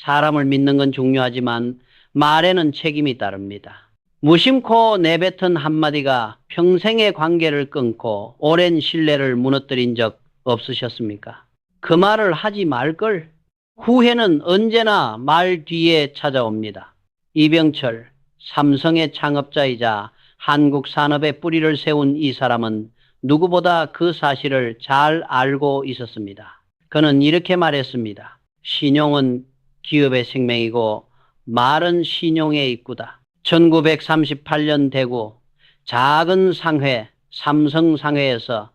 사람을 믿는 건 중요하지만 말에는 책임이 따릅니다. 무심코 내뱉은 한마디가 평생의 관계를 끊고 오랜 신뢰를 무너뜨린 적 없으셨습니까? 그 말을 하지 말걸. 후회는 언제나 말 뒤에 찾아옵니다. 이병철, 삼성의 창업자이자 한국 산업의 뿌리를 세운 이 사람은 누구보다 그 사실을 잘 알고 있었습니다. 그는 이렇게 말했습니다. 신용은 기업의 생명이고 말은 신용의 입구다. 1938년 대구 작은 상회, 삼성상회에서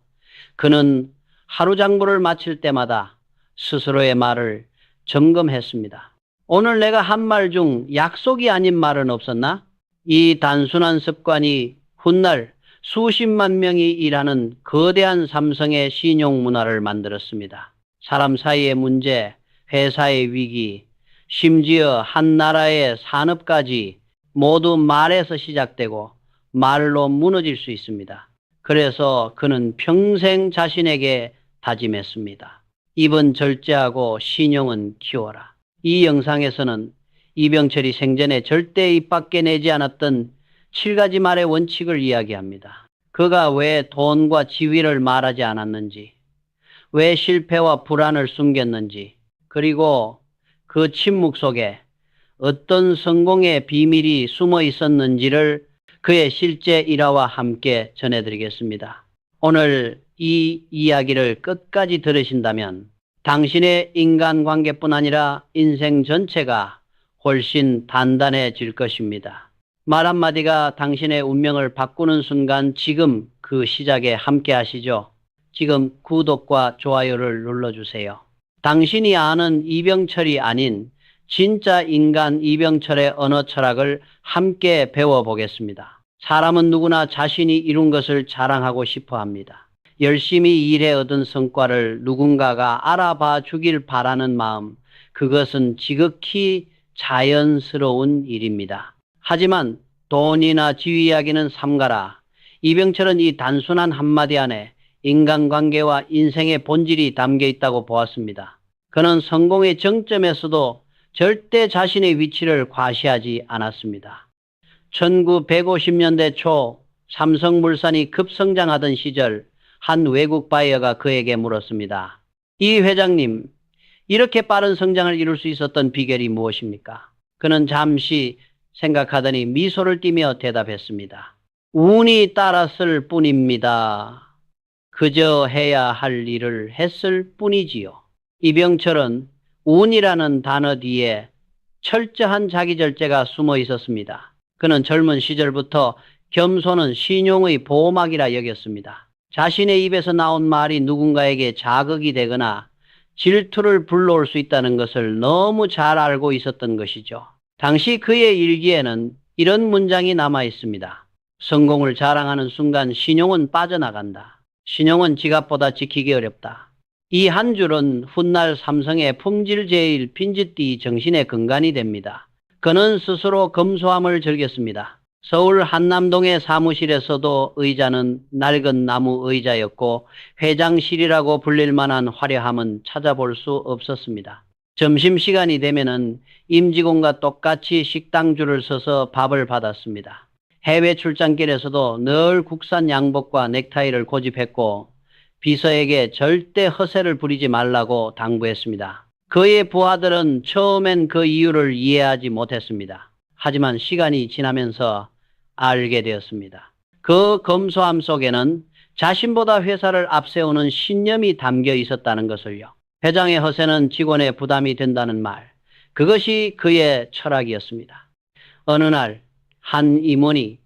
그는 하루 장부를 마칠 때마다 스스로의 말을 점검했습니다. 오늘 내가 한 말 중 약속이 아닌 말은 없었나? 이 단순한 습관이 훗날 수십만 명이 일하는 거대한 삼성의 신용 문화를 만들었습니다. 사람 사이의 문제, 회사의 위기, 심지어 한 나라의 산업까지 모두 말에서 시작되고 말로 무너질 수 있습니다. 그래서 그는 평생 자신에게 다짐했습니다. 입은 절제하고 신용은 키워라. 이 영상에서는 이병철이 생전에 절대 입 밖에 내지 않았던 7가지 말의 원칙을 이야기합니다. 그가 왜 돈과 지위를 말하지 않았는지, 왜 실패와 불안을 숨겼는지, 그리고 그 침묵 속에 어떤 성공의 비밀이 숨어 있었는지를 그의 실제 일화와 함께 전해드리겠습니다. 오늘 이 이야기를 끝까지 들으신다면 당신의 인간관계뿐 아니라 인생 전체가 훨씬 단단해질 것입니다. 말 한마디가 당신의 운명을 바꾸는 순간 지금 그 시작에 함께 하시죠. 지금 구독과 좋아요를 눌러주세요. 당신이 아는 이병철이 아닌 진짜 인간 이병철의 언어 철학을 함께 배워보겠습니다. 사람은 누구나 자신이 이룬 것을 자랑하고 싶어 합니다. 열심히 일해 얻은 성과를 누군가가 알아봐 주길 바라는 마음, 그것은 지극히 자연스러운 일입니다. 하지만 돈이나 지위 이야기는 삼가라. 이병철은 이 단순한 한마디 안에 인간관계와 인생의 본질이 담겨 있다고 보았습니다. 그는 성공의 정점에서도 절대 자신의 위치를 과시하지 않았습니다. 1950년대 초 삼성물산이 급성장하던 시절 한 외국 바이어가 그에게 물었습니다. 이 회장님, 이렇게 빠른 성장을 이룰 수 있었던 비결이 무엇입니까? 그는 잠시 생각하더니 미소를 띠며 대답했습니다. 운이 따랐을 뿐입니다. 그저 해야 할 일을 했을 뿐이지요. 이병철은 운이라는 단어 뒤에 철저한 자기절제가 숨어 있었습니다. 그는 젊은 시절부터 겸손은 신용의 보호막이라 여겼습니다. 자신의 입에서 나온 말이 누군가에게 자극이 되거나 질투를 불러올 수 있다는 것을 너무 잘 알고 있었던 것이죠. 당시 그의 일기에는 이런 문장이 남아 있습니다. 성공을 자랑하는 순간 신용은 빠져나간다. 신용은 지갑보다 지키기 어렵다. 이 한 줄은 훗날 삼성의 품질제일 빈짓뒤 정신의 근간이 됩니다. 그는 스스로 검소함을 즐겼습니다. 서울 한남동의 사무실에서도 의자는 낡은 나무 의자였고 회장실이라고 불릴 만한 화려함은 찾아볼 수 없었습니다. 점심시간이 되면은 임직원과 똑같이 식당 줄을 서서 밥을 받았습니다. 해외 출장길에서도 늘 국산 양복과 넥타이를 고집했고 비서에게 절대 허세를 부리지 말라고 당부했습니다. 그의 부하들은 처음엔 그 이유를 이해하지 못했습니다. 하지만 시간이 지나면서 알게 되었습니다. 그 검소함 속에는 자신보다 회사를 앞세우는 신념이 담겨 있었다는 것을요. 회장의 허세는 직원의 부담이 된다는 말, 그것이 그의 철학이었습니다. 어느 날 한 임원이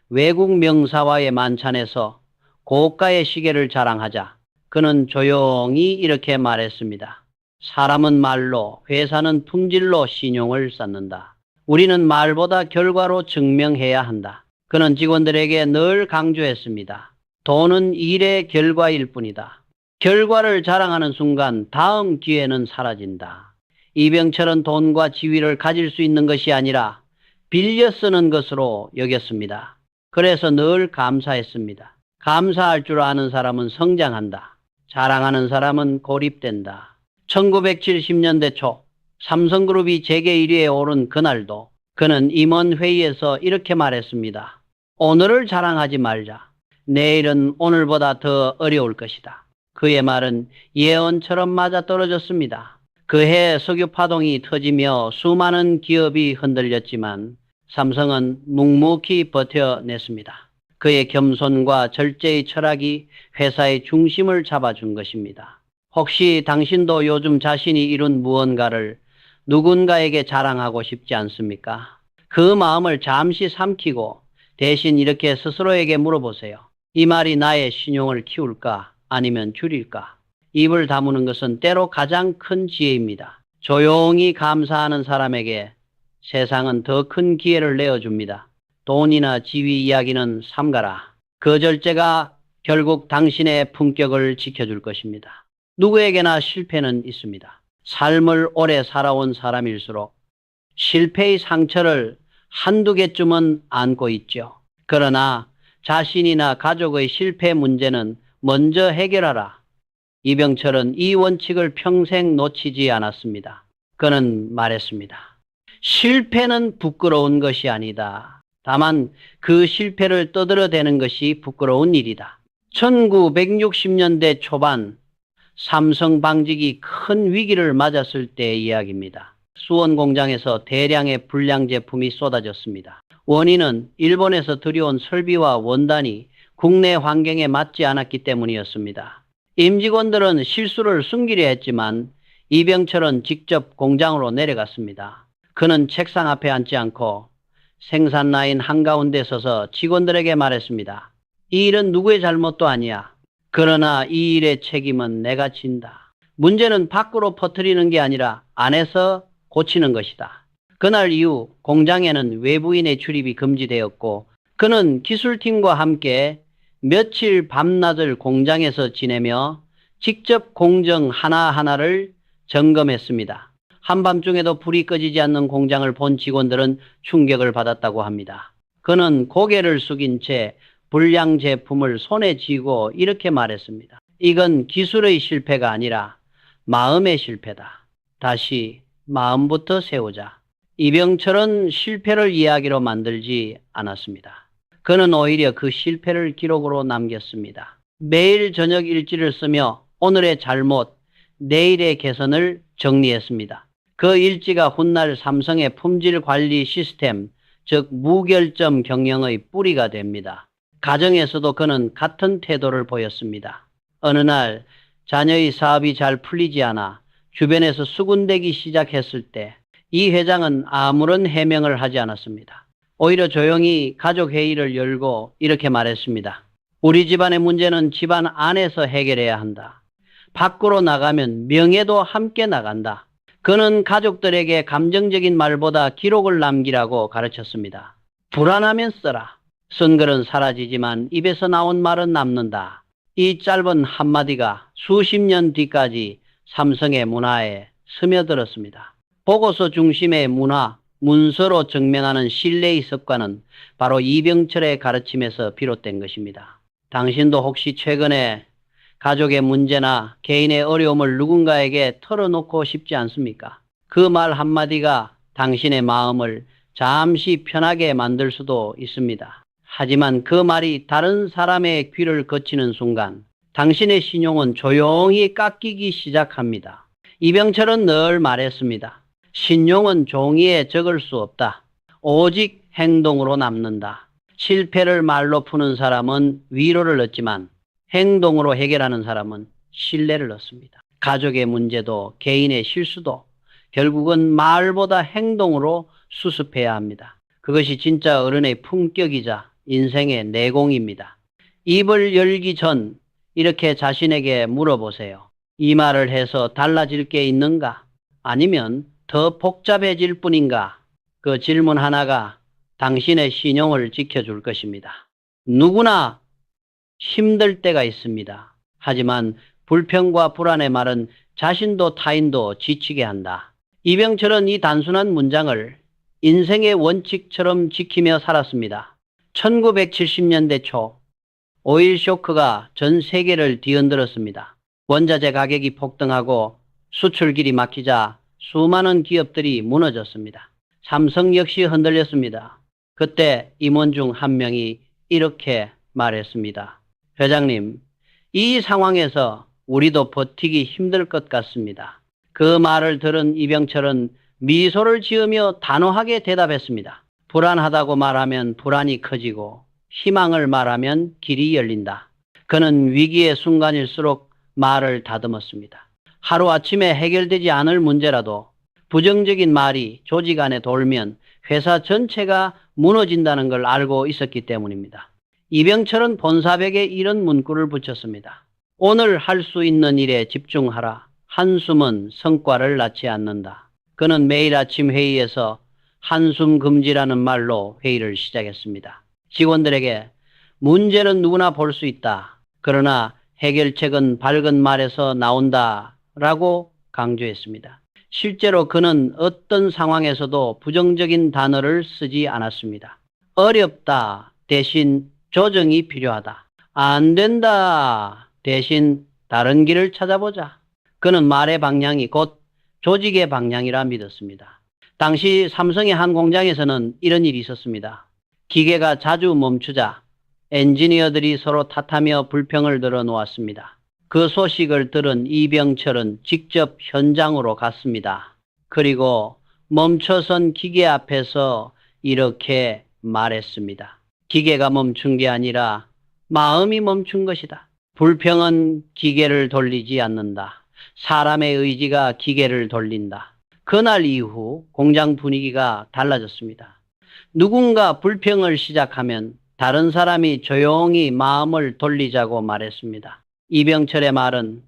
외국 명사와의 만찬에서 고가의 시계를 자랑하자 그는 조용히 이렇게 말했습니다. 사람은 말로, 회사는 품질로 신용을 쌓는다. 우리는 말보다 결과로 증명해야 한다. 그는 직원들에게 늘 강조했습니다. 돈은 일의 결과일 뿐이다. 결과를 자랑하는 순간 다음 기회는 사라진다. 이병철은 돈과 지위를 가질 수 있는 것이 아니라 빌려 쓰는 것으로 여겼습니다. 그래서 늘 감사했습니다. 감사할 줄 아는 사람은 성장한다. 자랑하는 사람은 고립된다. 1970년대 초 삼성그룹이 재계 1위에 오른 그날도 그는 임원회의에서 이렇게 말했습니다. 오늘을 자랑하지 말자. 내일은 오늘보다 더 어려울 것이다. 그의 말은 예언처럼 맞아떨어졌습니다. 그해 석유파동이 터지며 수많은 기업이 흔들렸지만 삼성은 묵묵히 버텨냈습니다. 그의 겸손과 절제의 철학이 회사의 중심을 잡아준 것입니다. 혹시 당신도 요즘 자신이 이룬 무언가를 누군가에게 자랑하고 싶지 않습니까? 그 마음을 잠시 삼키고 대신 이렇게 스스로에게 물어보세요. 이 말이 나의 신용을 키울까 아니면 줄일까? 입을 다무는 것은 때로 가장 큰 지혜입니다. 조용히 감사하는 사람에게 세상은 더 큰 기회를 내어줍니다. 돈이나 지위 이야기는 삼가라. 그 절제가 결국 당신의 품격을 지켜줄 것입니다. 누구에게나 실패는 있습니다. 삶을 오래 살아온 사람일수록 실패의 상처를 한두 개쯤은 안고 있죠. 그러나 자신이나 가족의 실패 문제는 먼저 해결하라. 이병철은 이 원칙을 평생 놓치지 않았습니다. 그는 말했습니다. 실패는 부끄러운 것이 아니다. 다만 그 실패를 떠들어대는 것이 부끄러운 일이다. 1960년대 초반 삼성 방직이 큰 위기를 맞았을 때의 이야기입니다. 수원 공장에서 대량의 불량 제품이 쏟아졌습니다. 원인은 일본에서 들여온 설비와 원단이 국내 환경에 맞지 않았기 때문이었습니다. 임직원들은 실수를 숨기려 했지만 이병철은 직접 공장으로 내려갔습니다. 그는 책상 앞에 앉지 않고 생산 라인 한가운데 서서 직원들에게 말했습니다. 이 일은 누구의 잘못도 아니야. 그러나 이 일의 책임은 내가 진다. 문제는 밖으로 퍼뜨리는 게 아니라 안에서 고치는 것이다. 그날 이후 공장에는 외부인의 출입이 금지되었고 그는 기술팀과 함께 며칠 밤낮을 공장에서 지내며 직접 공정 하나하나를 점검했습니다. 한밤중에도 불이 꺼지지 않는 공장을 본 직원들은 충격을 받았다고 합니다. 그는 고개를 숙인 채 불량 제품을 손에 쥐고 이렇게 말했습니다. 이건 기술의 실패가 아니라 마음의 실패다. 다시 마음부터 세우자. 이병철은 실패를 이야기로 만들지 않았습니다. 그는 오히려 그 실패를 기록으로 남겼습니다. 매일 저녁 일지를 쓰며 오늘의 잘못, 내일의 개선을 정리했습니다. 그 일지가 훗날 삼성의 품질 관리 시스템, 즉 무결점 경영의 뿌리가 됩니다. 가정에서도 그는 같은 태도를 보였습니다. 어느 날 자녀의 사업이 잘 풀리지 않아 주변에서 수군대기 시작했을 때 이 회장은 아무런 해명을 하지 않았습니다. 오히려 조용히 가족 회의를 열고 이렇게 말했습니다. 우리 집안의 문제는 집안 안에서 해결해야 한다. 밖으로 나가면 명예도 함께 나간다. 그는 가족들에게 감정적인 말보다 기록을 남기라고 가르쳤습니다. 불안하면 써라. 쓴 글은 사라지지만 입에서 나온 말은 남는다. 이 짧은 한마디가 수십 년 뒤까지 삼성의 문화에 스며들었습니다. 보고서 중심의 문화, 문서로 증명하는 신뢰의 습관은 바로 이병철의 가르침에서 비롯된 것입니다. 당신도 혹시 최근에 가족의 문제나 개인의 어려움을 누군가에게 털어놓고 싶지 않습니까? 그 말 한마디가 당신의 마음을 잠시 편하게 만들 수도 있습니다. 하지만 그 말이 다른 사람의 귀를 거치는 순간 당신의 신용은 조용히 깎이기 시작합니다. 이병철은 늘 말했습니다. 신용은 종이에 적을 수 없다. 오직 행동으로 남는다. 실패를 말로 푸는 사람은 위로를 얻지만 행동으로 해결하는 사람은 신뢰를 얻습니다. 가족의 문제도 개인의 실수도 결국은 말보다 행동으로 수습해야 합니다. 그것이 진짜 어른의 품격이자 인생의 내공입니다. 입을 열기 전 이렇게 자신에게 물어보세요. 이 말을 해서 달라질 게 있는가? 아니면 더 복잡해질 뿐인가? 그 질문 하나가 당신의 신용을 지켜줄 것입니다. 누구나 힘들 때가 있습니다. 하지만 불평과 불안의 말은 자신도 타인도 지치게 한다. 이병철은 이 단순한 문장을 인생의 원칙처럼 지키며 살았습니다. 1970년대 초 오일 쇼크가 전 세계를 뒤흔들었습니다. 원자재 가격이 폭등하고 수출 길이 막히자 수많은 기업들이 무너졌습니다. 삼성 역시 흔들렸습니다. 그때 임원 중 한 명이 이렇게 말했습니다. 회장님, 이 상황에서 우리도 버티기 힘들 것 같습니다. 그 말을 들은 이병철은 미소를 지으며 단호하게 대답했습니다. 불안하다고 말하면 불안이 커지고 희망을 말하면 길이 열린다. 그는 위기의 순간일수록 말을 다듬었습니다. 하루아침에 해결되지 않을 문제라도 부정적인 말이 조직 안에 돌면 회사 전체가 무너진다는 걸 알고 있었기 때문입니다. 이병철은 본사백에 이런 문구를 붙였습니다. 오늘 할 수 있는 일에 집중하라. 한숨은 성과를 낳지 않는다. 그는 매일 아침 회의에서 한숨 금지라는 말로 회의를 시작했습니다. 직원들에게 문제는 누구나 볼 수 있다. 그러나 해결책은 밝은 말에서 나온다. 라고 강조했습니다. 실제로 그는 어떤 상황에서도 부정적인 단어를 쓰지 않았습니다. 어렵다 대신 조정이 필요하다. 안 된다 대신 다른 길을 찾아보자. 그는 말의 방향이 곧 조직의 방향이라 믿었습니다. 당시 삼성의 한 공장에서는 이런 일이 있었습니다. 기계가 자주 멈추자 엔지니어들이 서로 탓하며 불평을 들어놓았습니다. 그 소식을 들은 이병철은 직접 현장으로 갔습니다. 그리고 멈춰선 기계 앞에서 이렇게 말했습니다. 기계가 멈춘 게 아니라 마음이 멈춘 것이다. 불평은 기계를 돌리지 않는다. 사람의 의지가 기계를 돌린다. 그날 이후 공장 분위기가 달라졌습니다. 누군가 불평을 시작하면 다른 사람이 조용히 마음을 돌리자고 말했습니다. 이병철의 말은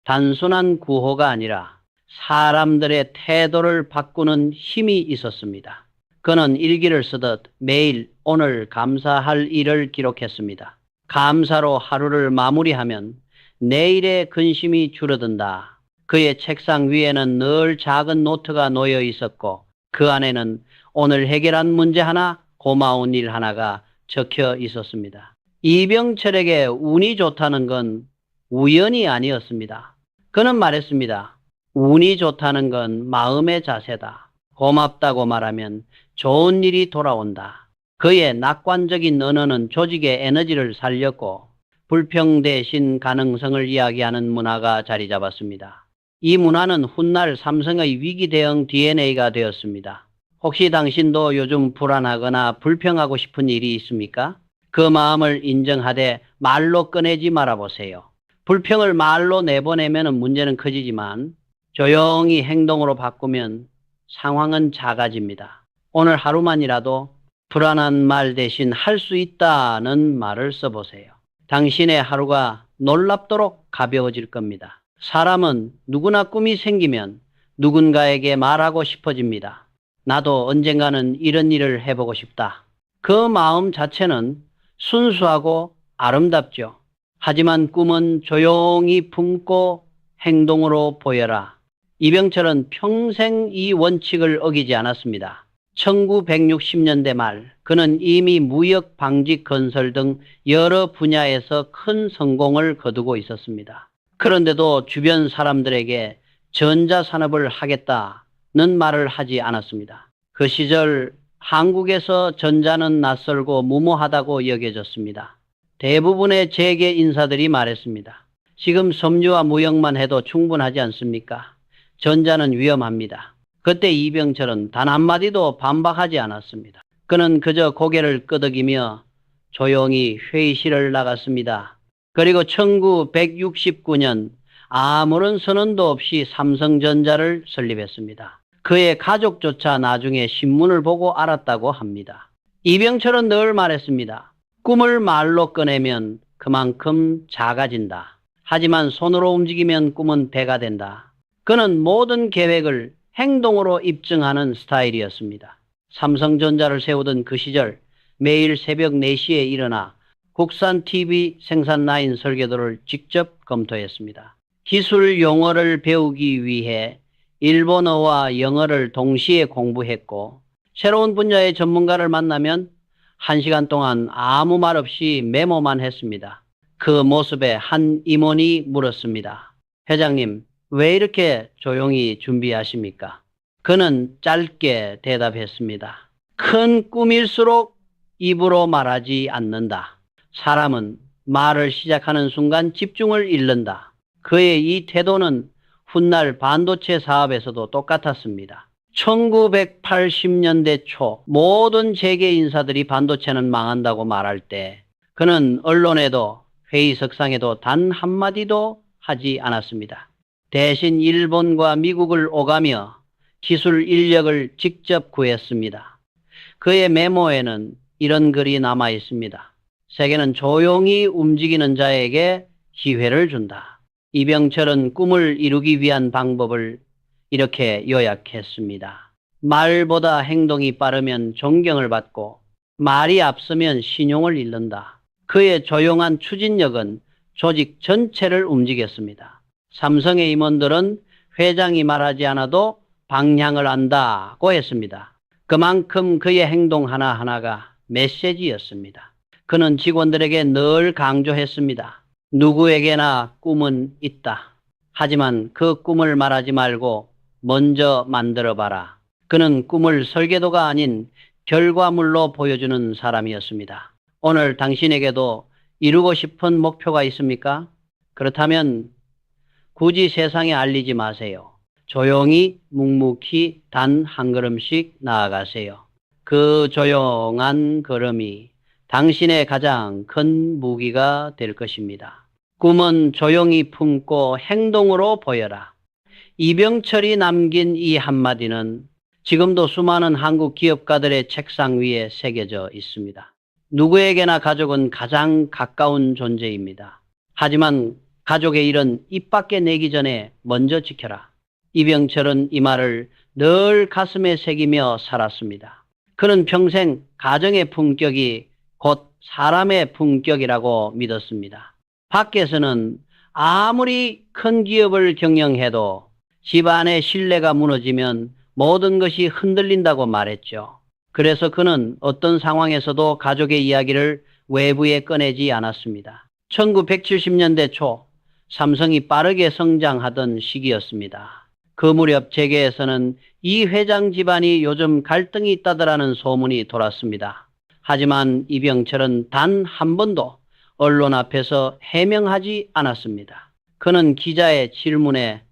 단순한 구호가 아니라 사람들의 태도를 바꾸는 힘이 있었습니다. 그는 일기를 쓰듯 매일 오늘 감사할 일을 기록했습니다. 감사로 하루를 마무리하면 내일의 근심이 줄어든다. 그의 책상 위에는 늘 작은 노트가 놓여 있었고 그 안에는 오늘 해결한 문제 하나, 고마운 일 하나가 적혀 있었습니다. 이병철에게 운이 좋다는 건 우연이 아니었습니다. 그는 말했습니다. 운이 좋다는 건 마음의 자세다. 고맙다고 말하면 좋은 일이 돌아온다. 그의 낙관적인 언어는 조직의 에너지를 살렸고 불평 대신 가능성을 이야기하는 문화가 자리 잡았습니다. 이 문화는 훗날 삼성의 위기 대응 DNA가 되었습니다. 혹시 당신도 요즘 불안하거나 불평하고 싶은 일이 있습니까? 그 마음을 인정하되 말로 꺼내지 말아보세요. 불평을 말로 내보내면 문제는 커지지만 조용히 행동으로 바꾸면 상황은 작아집니다. 오늘 하루만이라도 불안한 말 대신 할 수 있다는 말을 써보세요. 당신의 하루가 놀랍도록 가벼워질 겁니다. 사람은 누구나 꿈이 생기면 누군가에게 말하고 싶어집니다. 나도 언젠가는 이런 일을 해보고 싶다. 그 마음 자체는 순수하고 아름답죠. 하지만 꿈은 조용히 품고 행동으로 보여라. 이병철은 평생 이 원칙을 어기지 않았습니다. 1960년대 말 그는 이미 무역, 방직, 건설 등 여러 분야에서 큰 성공을 거두고 있었습니다. 그런데도 주변 사람들에게 전자산업을 하겠다는 말을 하지 않았습니다. 그 시절 한국에서 전자는 낯설고 무모하다고 여겨졌습니다. 대부분의 재계 인사들이 말했습니다. 지금 섬유와 무역만 해도 충분하지 않습니까? 전자는 위험합니다. 그때 이병철은 단 한마디도 반박하지 않았습니다. 그는 그저 고개를 끄덕이며 조용히 회의실을 나갔습니다. 그리고 1969년 아무런 선언도 없이 삼성전자를 설립했습니다. 그의 가족조차 나중에 신문을 보고 알았다고 합니다. 이병철은 늘 말했습니다. 꿈을 말로 꺼내면 그만큼 작아진다. 하지만 손으로 움직이면 꿈은 배가 된다. 그는 모든 계획을 행동으로 입증하는 스타일이었습니다. 삼성전자를 세우던 그 시절 매일 새벽 4시에 일어나 국산 TV 생산 라인 설계도를 직접 검토했습니다. 기술 용어를 배우기 위해 일본어와 영어를 동시에 공부했고 새로운 분야의 전문가를 만나면 1시간 동안 아무 말 없이 메모만 했습니다. 그 모습에 한 임원이 물었습니다. 회장님, 왜 이렇게 조용히 준비하십니까? 그는 짧게 대답했습니다. 큰 꿈일수록 입으로 말하지 않는다. 사람은 말을 시작하는 순간 집중을 잃는다. 그의 이 태도는 훗날 반도체 사업에서도 똑같았습니다. 1980년대 초 모든 세계 인사들이 반도체는 망한다고 말할 때 그는 언론에도 회의석상에도 단 한마디도 하지 않았습니다. 대신 일본과 미국을 오가며 기술 인력을 직접 구했습니다. 그의 메모에는 이런 글이 남아 있습니다. 세계는 조용히 움직이는 자에게 기회를 준다. 이병철은 꿈을 이루기 위한 방법을 이렇게 요약했습니다. 말보다 행동이 빠르면 존경을 받고 말이 앞서면 신용을 잃는다. 그의 조용한 추진력은 조직 전체를 움직였습니다. 삼성의 임원들은 회장이 말하지 않아도 방향을 안다고 했습니다. 그만큼 그의 행동 하나하나가 메시지였습니다. 그는 직원들에게 늘 강조했습니다. 누구에게나 꿈은 있다. 하지만 그 꿈을 말하지 말고 먼저 만들어봐라. 그는 꿈을 설계도가 아닌 결과물로 보여주는 사람이었습니다. 오늘 당신에게도 이루고 싶은 목표가 있습니까? 그렇다면 굳이 세상에 알리지 마세요. 조용히 묵묵히 단 한 걸음씩 나아가세요. 그 조용한 걸음이 당신의 가장 큰 무기가 될 것입니다. 꿈은 조용히 품고 행동으로 보여라. 이병철이 남긴 이 한마디는 지금도 수많은 한국 기업가들의 책상 위에 새겨져 있습니다. 누구에게나 가족은 가장 가까운 존재입니다. 하지만 가족의 일은 입 밖에 내기 전에 먼저 지켜라. 이병철은 이 말을 늘 가슴에 새기며 살았습니다. 그는 평생 가정의 품격이 곧 사람의 품격이라고 믿었습니다. 밖에서는 아무리 큰 기업을 경영해도 집안의 신뢰가 무너지면 모든 것이 흔들린다고 말했죠. 그래서 그는 어떤 상황에서도 가족의 이야기를 외부에 꺼내지 않았습니다. 1970년대 초 삼성이 빠르게 성장하던 시기였습니다. 그 무렵 재계에서는 이 회장 집안이 요즘 갈등이 있다더라는 소문이 돌았습니다. 하지만 이병철은 단 한 번도 언론 앞에서 해명하지 않았습니다. 그는 기자의 질문에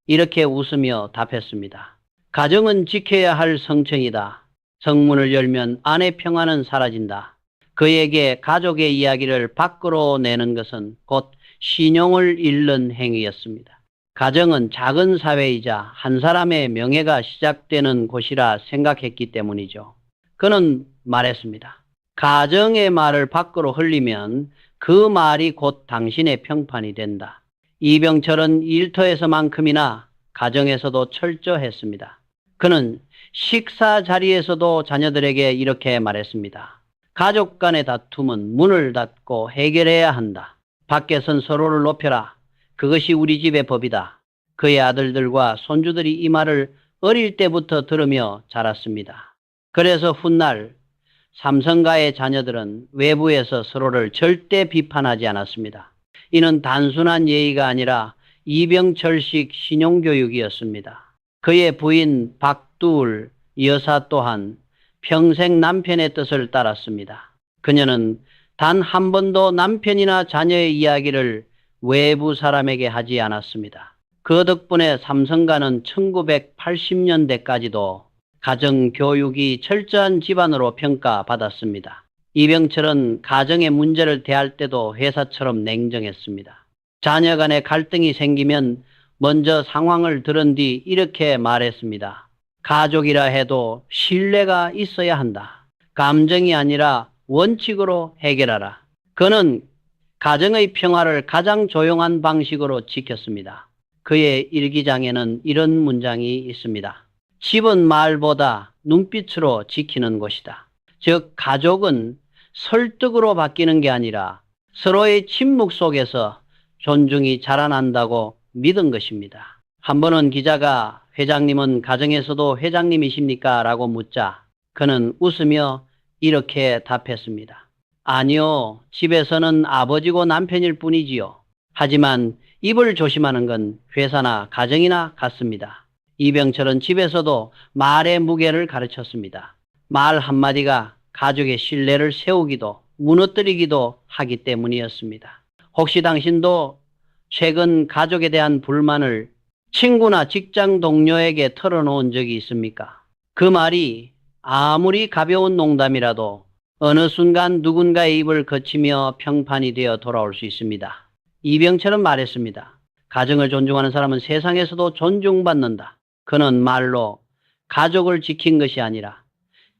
이렇게 웃으며 답했습니다. 가정은 지켜야 할 성청이다. 성문을 열면 안의 평화는 사라진다. 그에게 가족의 이야기를 밖으로 내는 것은 곧 신용을 잃는 행위였습니다. 가정은 작은 사회이자 한 사람의 명예가 시작되는 곳이라 생각했기 때문이죠. 그는 말했습니다. 가정의 말을 밖으로 흘리면 그 말이 곧 당신의 평판이 된다. 이병철은 일터에서만큼이나 가정에서도 철저했습니다. 그는 식사 자리에서도 자녀들에게 이렇게 말했습니다. 가족 간의 다툼은 문을 닫고 해결해야 한다. 밖에선 서로를 높여라. 그것이 우리 집의 법이다. 그의 아들들과 손주들이 이 말을 어릴 때부터 들으며 자랐습니다. 그래서 훗날 삼성가의 자녀들은 외부에서 서로를 절대 비판하지 않았습니다. 이는 단순한 예의가 아니라 이병철식 신용교육이었습니다. 그의 부인 박두울 여사 또한 평생 남편의 뜻을 따랐습니다. 그녀는 단 한 번도 남편이나 자녀의 이야기를 외부 사람에게 하지 않았습니다. 그 덕분에 삼성가는 1980년대까지도 가정교육이 철저한 집안으로 평가받았습니다. 이병철은 가정의 문제를 대할 때도 회사처럼 냉정했습니다. 자녀 간의 갈등이 생기면 먼저 상황을 들은 뒤 이렇게 말했습니다. 가족이라 해도 신뢰가 있어야 한다. 감정이 아니라 원칙으로 해결하라. 그는 가정의 평화를 가장 조용한 방식으로 지켰습니다. 그의 일기장에는 이런 문장이 있습니다. 집은 말보다 눈빛으로 지키는 곳이다. 즉 가족은 설득으로 바뀌는 게 아니라 서로의 침묵 속에서 존중이 자라난다고 믿은 것입니다. 한 번은 기자가 회장님은 가정에서도 회장님이십니까? 라고 묻자 그는 웃으며 이렇게 답했습니다. 아니요, 집에서는 아버지고 남편일 뿐이지요. 하지만 입을 조심하는 건 회사나 가정이나 같습니다. 이병철은 집에서도 말의 무게를 가르쳤습니다. 말 한마디가 가족의 신뢰를 세우기도 무너뜨리기도 하기 때문이었습니다. 혹시 당신도 최근 가족에 대한 불만을 친구나 직장 동료에게 털어놓은 적이 있습니까? 그 말이 아무리 가벼운 농담이라도 어느 순간 누군가의 입을 거치며 평판이 되어 돌아올 수 있습니다. 이병철은 말했습니다. 가정을 존중하는 사람은 세상에서도 존중받는다. 그는 말로 가족을 지킨 것이 아니라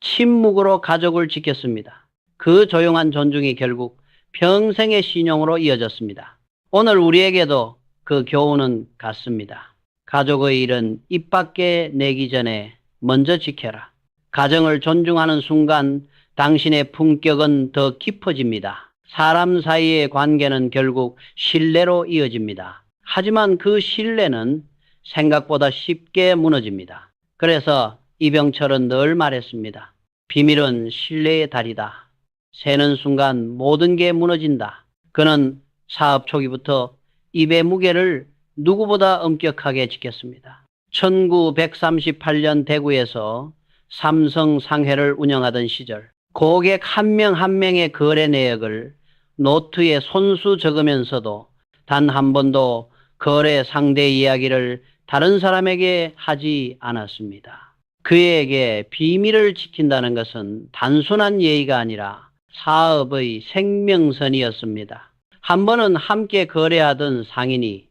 침묵으로 가족을 지켰습니다. 그 조용한 존중이 결국 평생의 신용으로 이어졌습니다. 오늘 우리에게도 그 교훈은 같습니다. 가족의 일은 입 밖에 내기 전에 먼저 지켜라. 가정을 존중하는 순간 당신의 품격은 더 깊어집니다. 사람 사이의 관계는 결국 신뢰로 이어집니다. 하지만 그 신뢰는 생각보다 쉽게 무너집니다. 그래서 이병철은 늘 말했습니다. 비밀은 신뢰의 달이다. 새는 순간 모든 게 무너진다. 그는 사업 초기부터 입의 무게를 누구보다 엄격하게 지켰습니다. 1938년 대구에서 삼성 상회를 운영하던 시절 고객 한 명 한 명의 거래 내역을 노트에 손수 적으면서도 단 한 번도 거래 상대 이야기를 다른 사람에게 하지 않았습니다. 그에게 비밀을 지킨다는 것은 단순한 예의가 아니라 사업의 생명선이었습니다. 한 번은 함께 거래하던 상인이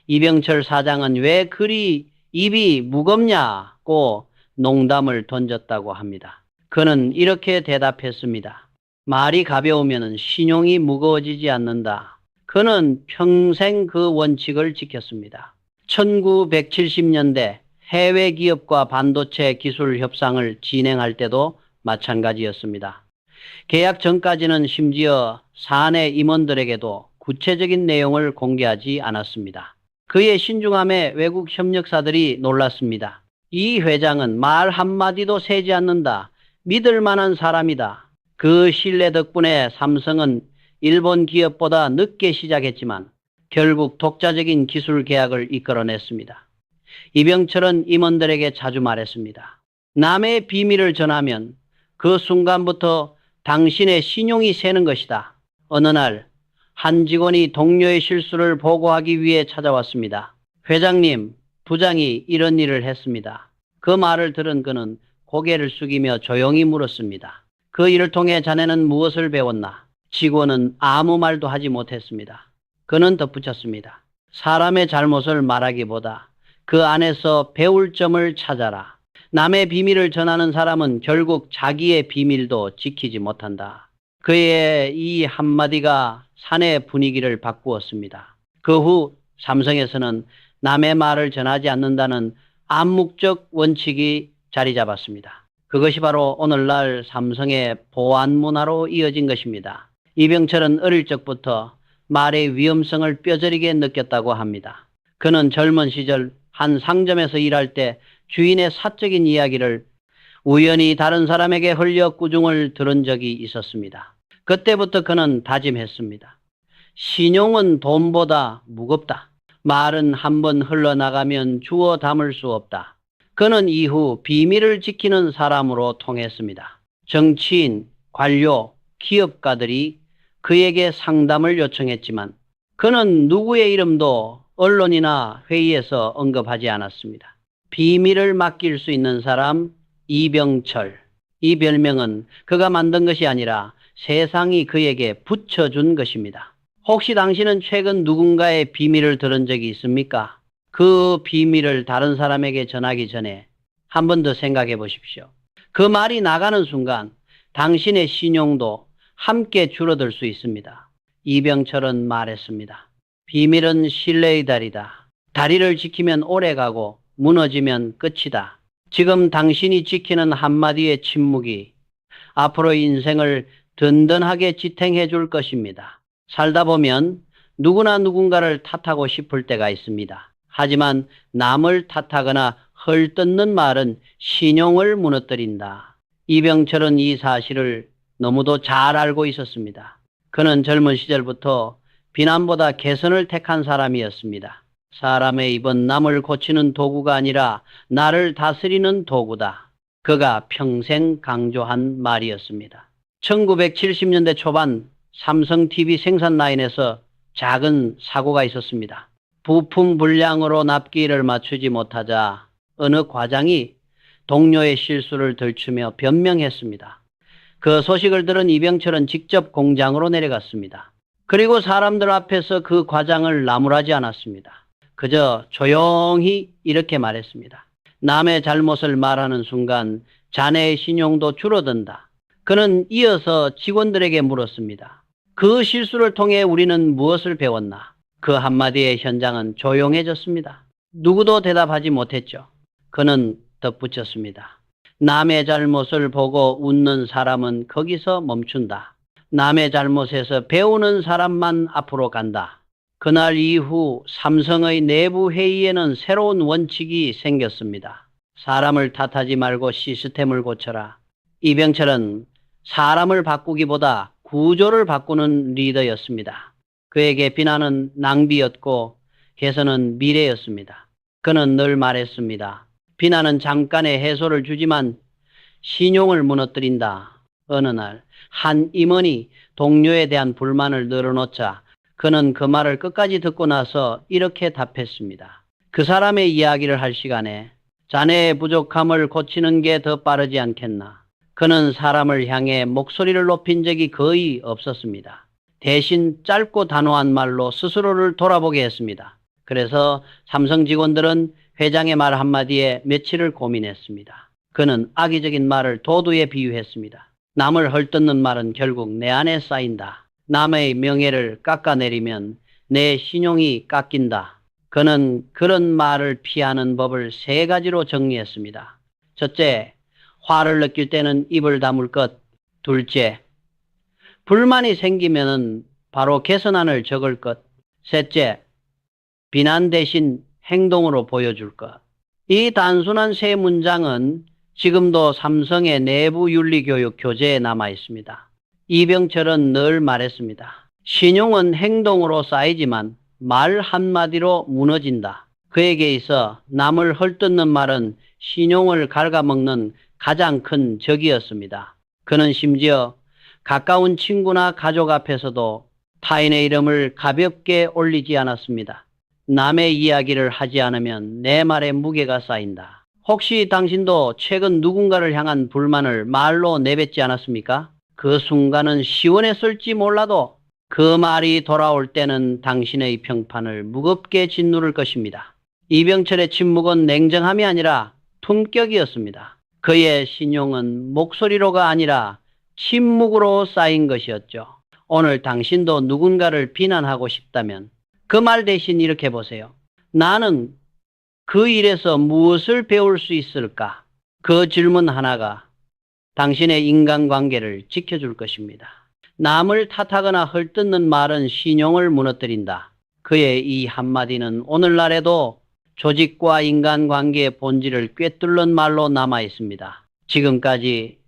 이병철 사장은 왜 그리 입이 무겁냐고 농담을 던졌다고 합니다. 그는 이렇게 대답했습니다. 말이 가벼우면 신용이 무거워지지 않는다. 그는 평생 그 원칙을 지켰습니다. 1970년대 해외 기업과 반도체 기술 협상을 진행할 때도 마찬가지였습니다. 계약 전까지는 심지어 사내 임원들에게도 구체적인 내용을 공개하지 않았습니다. 그의 신중함에 외국 협력사들이 놀랐습니다. 이 회장은 말 한마디도 세지 않는다. 믿을 만한 사람이다. 그 신뢰 덕분에 삼성은 일본 기업보다 늦게 시작했지만 결국 독자적인 기술 계약을 이끌어냈습니다. 이병철은 임원들에게 자주 말했습니다. 남의 비밀을 전하면 그 순간부터 당신의 신용이 새는 것이다. 어느 날 한 직원이 동료의 실수를 보고하기 위해 찾아왔습니다. 회장님, 부장이 이런 일을 했습니다. 그 말을 들은 그는 고개를 숙이며 조용히 물었습니다. 그 일을 통해 자네는 무엇을 배웠나? 직원은 아무 말도 하지 못했습니다. 그는 덧붙였습니다. 사람의 잘못을 말하기보다 그 안에서 배울 점을 찾아라. 남의 비밀을 전하는 사람은 결국 자기의 비밀도 지키지 못한다. 그의 이 한마디가 사내 분위기를 바꾸었습니다. 그 후 삼성에서는 남의 말을 전하지 않는다는 암묵적 원칙이 자리 잡았습니다. 그것이 바로 오늘날 삼성의 보안 문화로 이어진 것입니다. 이병철은 어릴 적부터 말의 위험성을 뼈저리게 느꼈다고 합니다. 그는 젊은 시절 한 상점에서 일할 때 주인의 사적인 이야기를 우연히 다른 사람에게 흘려 꾸중을 들은 적이 있었습니다. 그때부터 그는 다짐했습니다. 신용은 돈보다 무겁다. 말은 한번 흘러나가면 주워 담을 수 없다. 그는 이후 비밀을 지키는 사람으로 통했습니다. 정치인, 관료, 기업가들이 그에게 상담을 요청했지만 그는 누구의 이름도 언론이나 회의에서 언급하지 않았습니다. 비밀을 맡길 수 있는 사람 이병철. 이 별명은 그가 만든 것이 아니라 세상이 그에게 붙여준 것입니다. 혹시 당신은 최근 누군가의 비밀을 들은 적이 있습니까? 그 비밀을 다른 사람에게 전하기 전에 한 번 더 생각해 보십시오. 그 말이 나가는 순간 당신의 신용도 함께 줄어들 수 있습니다. 이병철은 말했습니다. 비밀은 신뢰의 다리다. 다리를 지키면 오래가고 무너지면 끝이다. 지금 당신이 지키는 한마디의 침묵이 앞으로의 인생을 든든하게 지탱해 줄 것입니다. 살다 보면 누구나 누군가를 탓하고 싶을 때가 있습니다. 하지만 남을 탓하거나 헐뜯는 말은 신용을 무너뜨린다. 이병철은 이 사실을 너무도 잘 알고 있었습니다. 그는 젊은 시절부터 비난보다 개선을 택한 사람이었습니다. 사람의 입은 남을 고치는 도구가 아니라 나를 다스리는 도구다. 그가 평생 강조한 말이었습니다. 1970년대 초반 삼성 TV 생산 라인에서 작은 사고가 있었습니다. 부품 불량으로 납기를 맞추지 못하자 어느 과장이 동료의 실수를 들추며 변명했습니다. 그 소식을 들은 이병철은 직접 공장으로 내려갔습니다. 그리고 사람들 앞에서 그 과장을 나무라지 않았습니다. 그저 조용히 이렇게 말했습니다. 남의 잘못을 말하는 순간 자네의 신용도 줄어든다. 그는 이어서 직원들에게 물었습니다. 그 실수를 통해 우리는 무엇을 배웠나? 그 한마디에 현장은 조용해졌습니다. 누구도 대답하지 못했죠. 그는 덧붙였습니다. 남의 잘못을 보고 웃는 사람은 거기서 멈춘다. 남의 잘못에서 배우는 사람만 앞으로 간다. 그날 이후 삼성의 내부 회의에는 새로운 원칙이 생겼습니다. 사람을 탓하지 말고 시스템을 고쳐라. 이병철은 사람을 바꾸기보다 구조를 바꾸는 리더였습니다. 그에게 비난은 낭비였고 개선은 미래였습니다. 그는 늘 말했습니다. 비난은 잠깐의 해소를 주지만 신용을 무너뜨린다. 어느 날 한 임원이 동료에 대한 불만을 늘어놓자 그는 그 말을 끝까지 듣고 나서 이렇게 답했습니다. 그 사람의 이야기를 할 시간에 자네의 부족함을 고치는 게 더 빠르지 않겠나. 그는 사람을 향해 목소리를 높인 적이 거의 없었습니다. 대신 짧고 단호한 말로 스스로를 돌아보게 했습니다. 그래서 삼성 직원들은 회장의 말 한마디에 며칠을 고민했습니다. 그는 악의적인 말을 도두에 비유했습니다. 남을 헐뜯는 말은 결국 내 안에 쌓인다. 남의 명예를 깎아내리면 내 신용이 깎인다. 그는 그런 말을 피하는 법을 3가지로 정리했습니다. 첫째, 화를 느낄 때는 입을 다물 것. 둘째, 불만이 생기면 바로 개선안을 적을 것. 셋째, 비난 대신 행동으로 보여줄 것. 이 단순한 3문장은 지금도 삼성의 내부 윤리교육 교재에 남아 있습니다. 이병철은 늘 말했습니다. 신용은 행동으로 쌓이지만 말 한마디로 무너진다. 그에게 있어 남을 헐뜯는 말은 신용을 갉아먹는 가장 큰 적이었습니다. 그는 심지어 가까운 친구나 가족 앞에서도 타인의 이름을 가볍게 올리지 않았습니다. 남의 이야기를 하지 않으면 내 말에 무게가 쌓인다. 혹시 당신도 최근 누군가를 향한 불만을 말로 내뱉지 않았습니까? 그 순간은 시원했을지 몰라도 그 말이 돌아올 때는 당신의 평판을 무겁게 짓누를 것입니다. 이병철의 침묵은 냉정함이 아니라 품격이었습니다. 그의 신용은 목소리로가 아니라 침묵으로 쌓인 것이었죠. 오늘 당신도 누군가를 비난하고 싶다면 그 말 대신 이렇게 보세요. 나는 그 일에서 무엇을 배울 수 있을까? 그 질문 하나가 당신의 인간관계를 지켜줄 것입니다. 남을 탓하거나 헐뜯는 말은 신용을 무너뜨린다. 그의 이 한마디는 오늘날에도 조직과 인간관계의 본질을 꿰뚫는 말로 남아 있습니다. 지금까지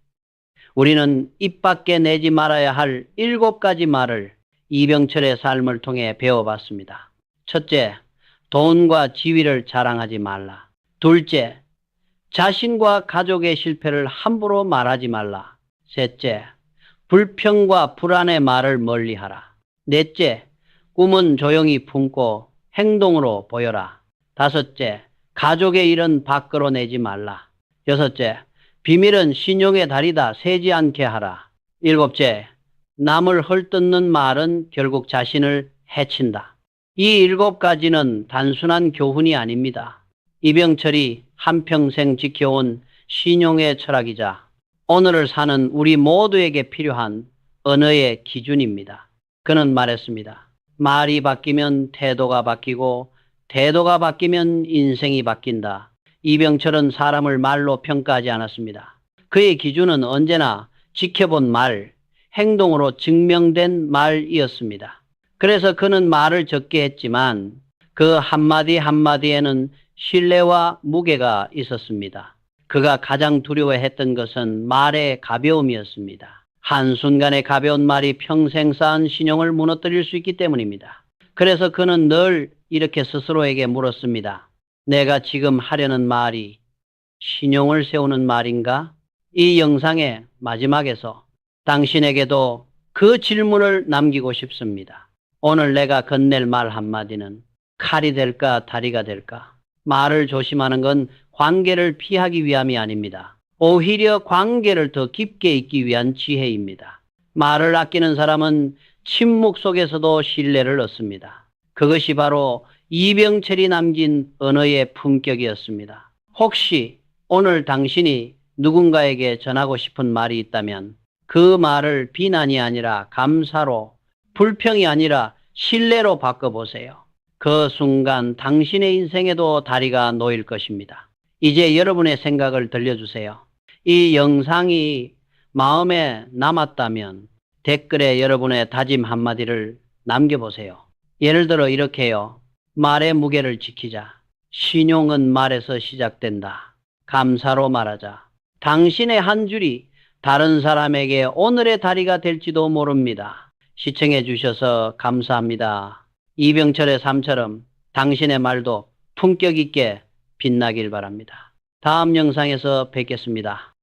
우리는 입 밖에 내지 말아야 할 7가지 말을 이병철의 삶을 통해 배워봤습니다. 첫째, 돈과 지위를 자랑하지 말라. 둘째, 자신과 가족의 실패를 함부로 말하지 말라. 셋째, 불평과 불안의 말을 멀리하라. 넷째, 꿈은 조용히 품고 행동으로 보여라. 다섯째, 가족의 일은 밖으로 내지 말라. 여섯째, 비밀은 신용의 다리다 새지 않게 하라. 일곱째, 남을 헐뜯는 말은 결국 자신을 해친다. 이 7가지는 단순한 교훈이 아닙니다. 이병철이 한평생 지켜온 신용의 철학이자 오늘을 사는 우리 모두에게 필요한 언어의 기준입니다. 그는 말했습니다. 말이 바뀌면 태도가 바뀌고 태도가 바뀌면 인생이 바뀐다. 이병철은 사람을 말로 평가하지 않았습니다. 그의 기준은 언제나 지켜본 말, 행동으로 증명된 말이었습니다. 그래서 그는 말을 적게 했지만 그 한마디 한마디에는 신뢰와 무게가 있었습니다. 그가 가장 두려워했던 것은 말의 가벼움이었습니다. 한순간의 가벼운 말이 평생 쌓은 신용을 무너뜨릴 수 있기 때문입니다. 그래서 그는 늘 이렇게 스스로에게 물었습니다. 내가 지금 하려는 말이 신용을 세우는 말인가? 이 영상의 마지막에서 당신에게도 그 질문을 남기고 싶습니다. 오늘 내가 건넬 말 한마디는 칼이 될까 다리가 될까? 말을 조심하는 건 관계를 피하기 위함이 아닙니다. 오히려 관계를 더 깊게 잇기 위한 지혜입니다. 말을 아끼는 사람은 침묵 속에서도 신뢰를 얻습니다. 그것이 바로 이병철이 남긴 언어의 품격이었습니다. 혹시 오늘 당신이 누군가에게 전하고 싶은 말이 있다면 그 말을 비난이 아니라 감사로, 불평이 아니라 신뢰로 바꿔보세요. 그 순간 당신의 인생에도 다리가 놓일 것입니다. 이제 여러분의 생각을 들려주세요. 이 영상이 마음에 남았다면 댓글에 여러분의 다짐 한마디를 남겨보세요. 예를 들어 이렇게요. 말의 무게를 지키자. 신용은 말에서 시작된다. 감사로 말하자. 당신의 한 줄이 다른 사람에게 오늘의 다리가 될지도 모릅니다. 시청해 주셔서 감사합니다. 이병철의 삶처럼 당신의 말도 품격 있게 빛나길 바랍니다. 다음 영상에서 뵙겠습니다.